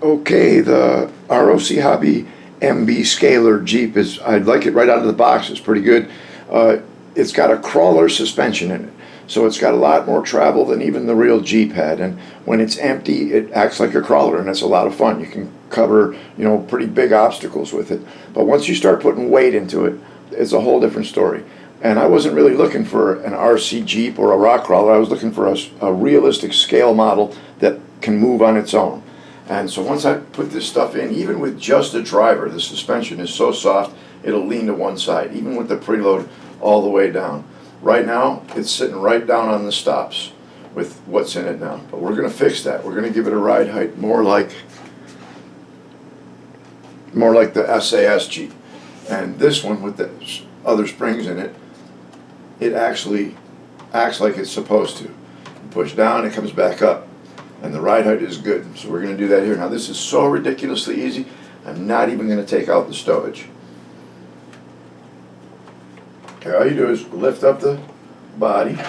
Okay, the RocHobby MB Scalar Jeep I like it right out of the box. It's pretty good. It's got a crawler suspension in it, so it's got a lot more travel than even the real Jeep had. And when it's empty, it acts like a crawler, and it's a lot of fun. You can cover, pretty big obstacles with it. But once you start putting weight into it, it's a whole different story. And I wasn't really looking for an RC Jeep or a rock crawler. I was looking for a realistic scale model that can move on its own. And so once I put this stuff in, even with just a driver, the suspension is so soft, it'll lean to one side, even with the preload all the way down. Right now, it's sitting right down on the stops with what's in it now. But we're going to fix that. We're going to give it a ride height more like the SAS Jeep. And this one with the other springs in it, it actually acts like it's supposed to. You push down, it comes back up. And the ride height is good, so we're going to do that here. Now this is so ridiculously easy, I'm not even going to take out the stowage. Okay, all you do is lift up the body,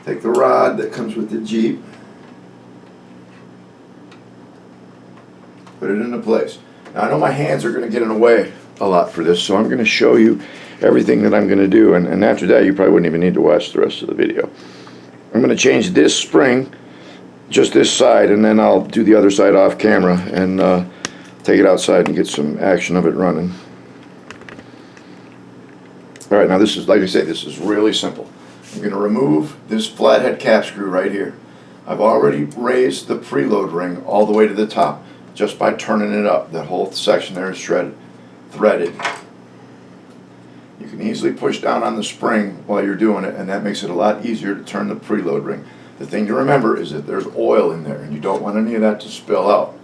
take the rod that comes with the Jeep, put it into place. Now I know my hands are going to get in the way a lot for this, so I'm going to show you everything that I'm going to do, and after that you probably wouldn't even need to watch the rest of the video. I'm going to change this spring, just this side, and then I'll do the other side off camera and take it outside and get some action of it running. Alright, now this is, like I say, this is really simple. I'm going to remove this flathead cap screw right here. I've already raised the preload ring all the way to the top just by turning it up. That whole section there is threaded. You can easily push down on the spring while you're doing it, and that makes it a lot easier to turn the preload ring. The thing to remember is that there's oil in there, and you don't want any of that to spill out.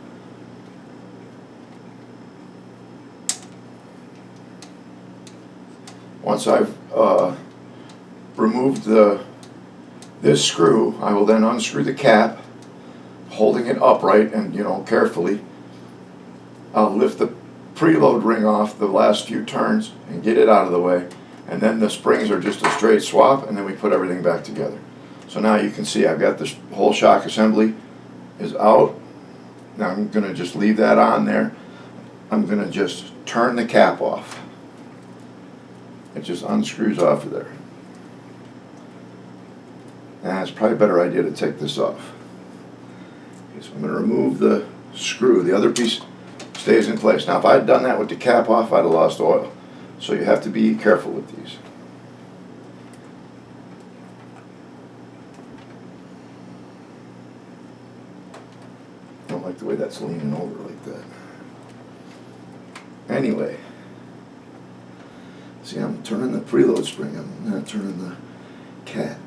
Once I've removed this screw, I will then unscrew the cap, holding it upright and carefully. I'll lift the preload ring off the last few turns and get it out of the way, and then the springs are just a straight swap, and then we put everything back together. So now you can see I've got this whole shock assembly is out. Now I'm going to just leave that on there. I'm going to just turn the cap off. It just unscrews off of there. Now it's probably a better idea to take this off. Okay, so I'm going to remove the screw. The other piece stays in place. Now if I had done that with the cap off, I'd have lost oil. So you have to be careful with these. I don't like the way that's leaning over like that. Anyway, see, I'm turning the preload spring, I'm not turning the cap.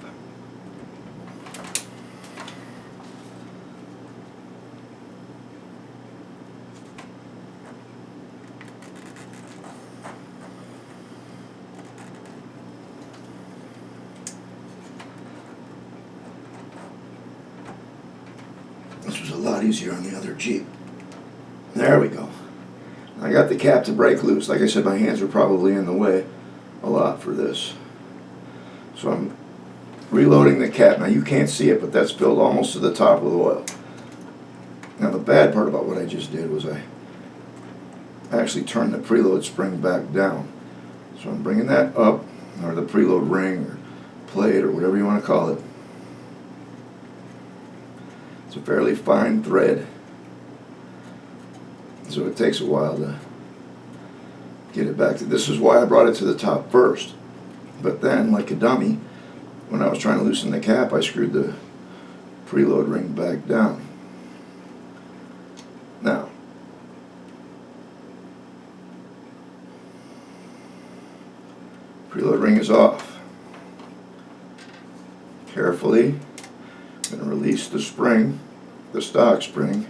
This was a lot easier on the other Jeep. There we go. I got the cap to break loose. Like I said, my hands are probably in the way a lot for this. So I'm reloading the cap. Now you can't see it, but that's filled almost to the top with oil. Now the bad part about what I just did was I actually turned the preload spring back down. So I'm bringing that up, or the preload ring, or plate, or whatever you want to call it. It's a fairly fine thread, so it takes a while to get it back to. This is why I brought it to the top first. But then, like a dummy, when I was trying to loosen the cap, I screwed the preload ring back down. Now, preload ring is off. Carefully, I'm going to release the spring, the stock spring,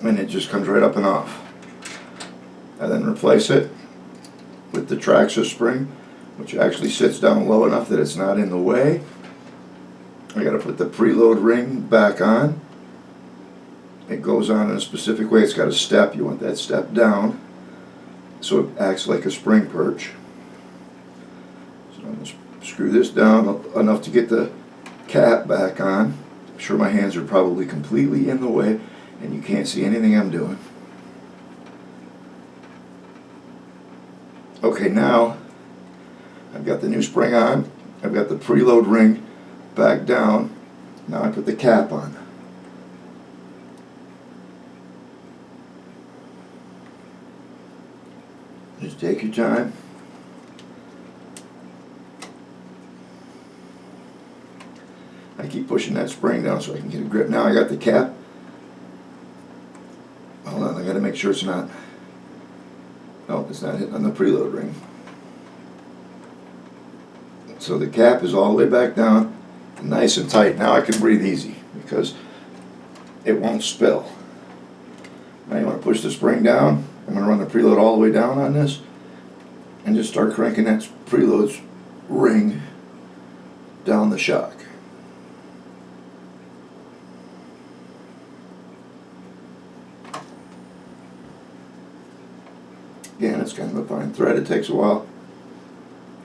and it just comes right up and off. I then replace it with the Traxxas spring, which actually sits down low enough that it's not in the way. I got to put the preload ring back on. It goes on in a specific way. It's got a step. You want that step down so it acts like a spring perch. So I'm going to screw this down enough to get the cap back on. sure my hands are probably completely in the way and you can't see anything I'm doing. Okay, now I've got the new spring on. I've got the preload ring back down. Now I put the cap on. Just take your time. I keep pushing that spring down so I can get a grip. Now I got the cap. Hold on, I got to make sure it's not. No, it's not hitting on the preload ring. So the cap is all the way back down, nice and tight. Now I can breathe easy because it won't spill. Now you want to push the spring down. I'm going to run the preload all the way down on this and just start cranking that preload ring down the shock. Again, it's kind of a fine thread. It takes a while.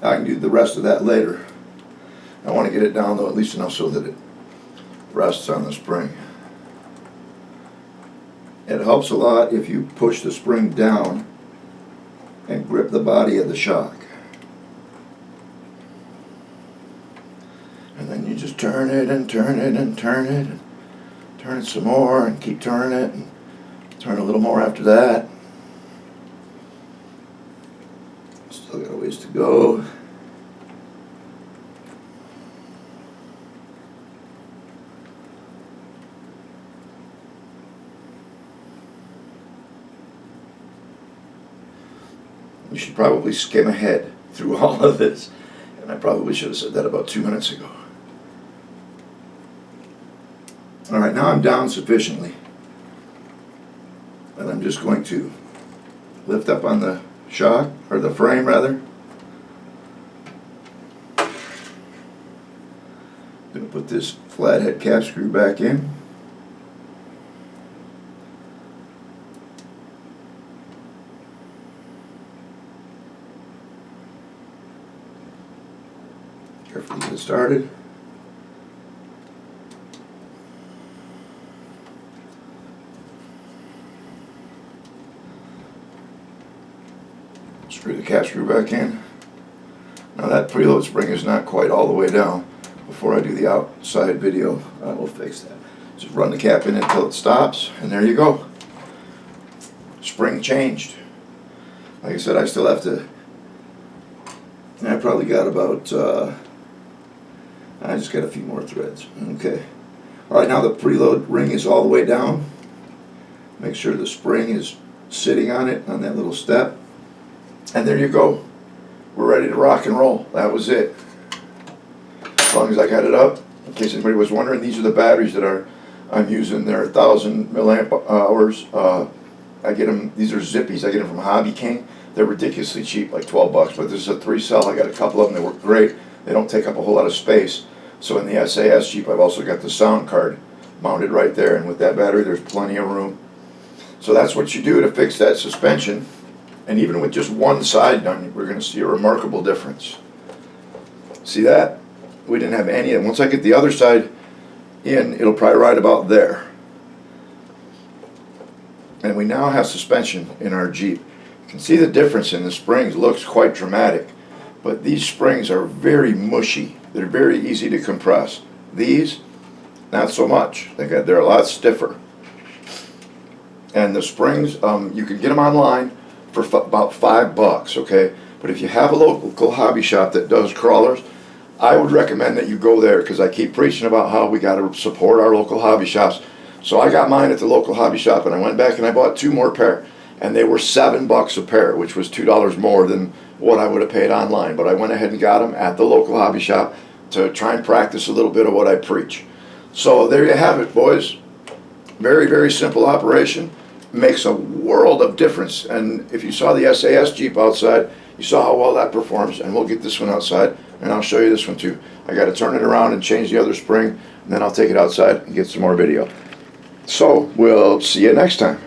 I can do the rest of that later. I want to get it down though at least enough so that it rests on the spring. It helps a lot if you push the spring down and grip the body of the shock. And then you just turn it and turn it and turn it and turn it some more and keep turning it and turn a little more after that. Still got a ways to go. You should probably skim ahead through all of this. And I probably should have said that about 2 minutes ago. Alright, now I'm down sufficiently. And I'm just going to lift up on the shock, or the frame rather. I'm going to put this flathead cap screw back in. Carefully get it started. Screw the cap screw back in. Now that preload spring is not quite all the way down. Before I do the outside video, I will fix that. Just run the cap in until it stops, and there you go. Spring changed. Like I said, I still have to. I probably got about. I just got a few more threads. Okay. All right, now the preload ring is all the way down. Make sure the spring is sitting on it on that little step. And there you go. We're ready to rock and roll. That was it. As long as I got it up. In case anybody was wondering, these are the batteries that I'm using. They're 1,000 milliamp hours. I get them. These are Zippies. I get them from Hobby King. They're ridiculously cheap, like 12 bucks. But this is a 3-cell. I got a couple of them. They work great. They don't take up a whole lot of space. So in the SAS Jeep, I've also got the sound card mounted right there. And with that battery, there's plenty of room. So that's what you do to fix that suspension. And even with just one side done, we're going to see a remarkable difference. See that? We didn't have any. And once I get the other side in, it'll probably ride about there. And we now have suspension in our Jeep. You can see the difference in the springs. It looks quite dramatic. But these springs are very mushy. They're very easy to compress. These, not so much. They're a lot stiffer. And the springs, you can get them online for about $5, okay? But if you have a local hobby shop that does crawlers, I would recommend that you go there, because I keep preaching about how we got to support our local hobby shops. So I got mine at the local hobby shop, and I went back and I bought 2 more pair, and they were $7 a pair, which was $2 more than what I would have paid online. But I went ahead and got them at the local hobby shop to try and practice a little bit of what I preach. So there you have it, boys. Very, very simple operation. Makes a world of difference. And if you saw the SAS Jeep outside, you saw how well that performs. And we'll get this one outside, and I'll show you this one too. I got to turn it around and change the other spring, and then I'll take it outside and get some more video. So we'll see you next time.